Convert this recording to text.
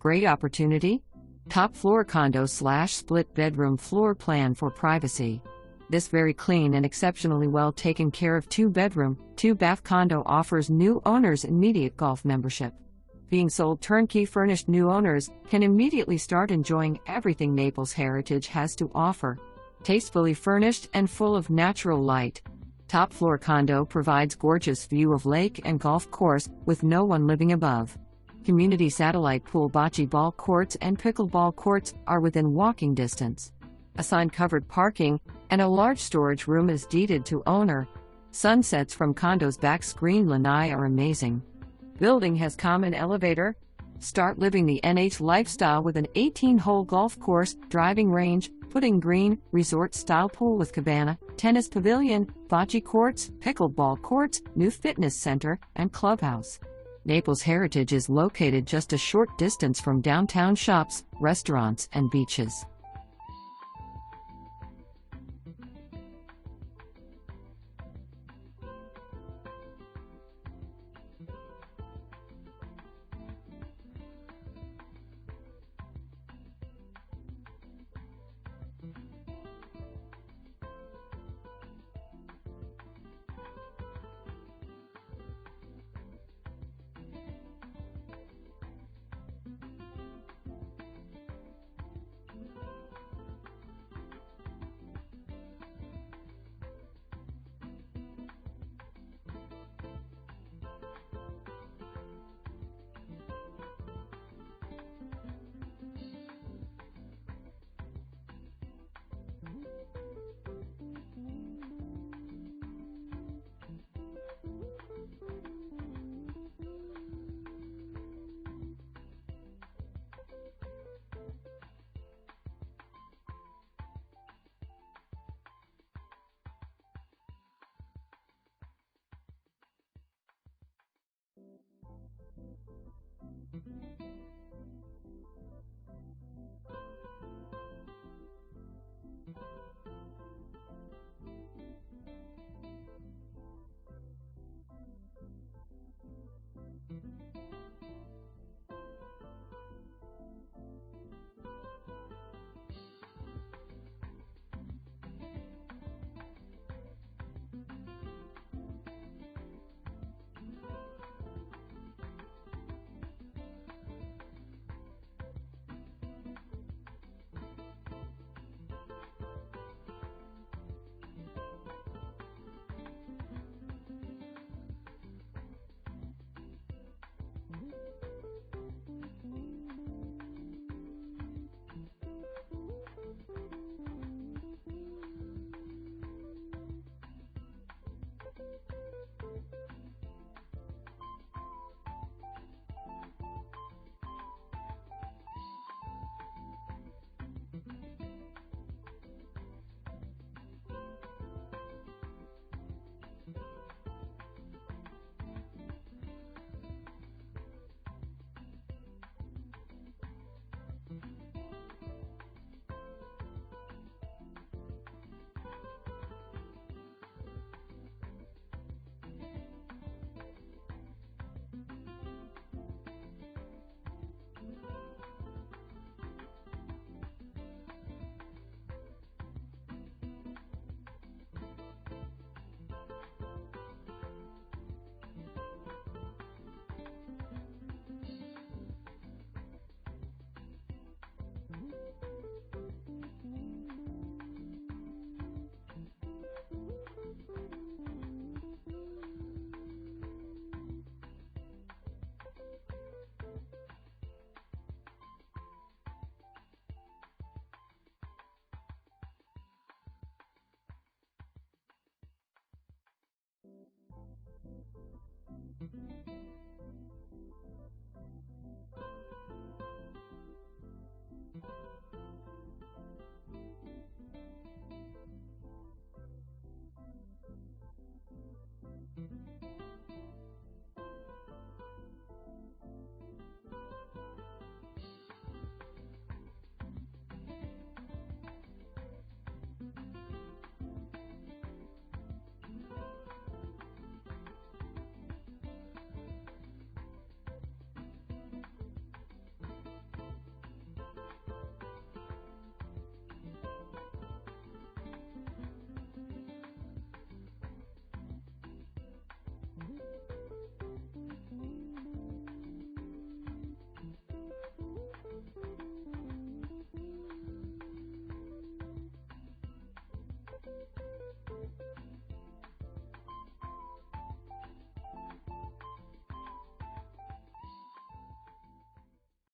Great opportunity? Top floor condo / split bedroom floor plan for privacy. This very clean and exceptionally well taken care of 2-bedroom, 2-bath condo offers new owners immediate golf membership. Being sold turnkey, furnished, new owners can immediately start enjoying everything Naples Heritage has to offer. Tastefully furnished and full of natural light. Top floor condo provides gorgeous view of lake and golf course with no one living above. Community satellite pool, bocce ball courts and pickleball courts are within walking distance. Assigned covered parking and a large storage room is deeded to owner. Sunsets from condo's back screen lanai are amazing. Building has common elevator. Start living the NH lifestyle with an 18-hole golf course, driving range, putting green, resort-style pool with cabana, tennis pavilion, bocce courts, pickleball courts, new fitness center, and clubhouse. Naples Heritage is located just a short distance from downtown shops, restaurants, and beaches.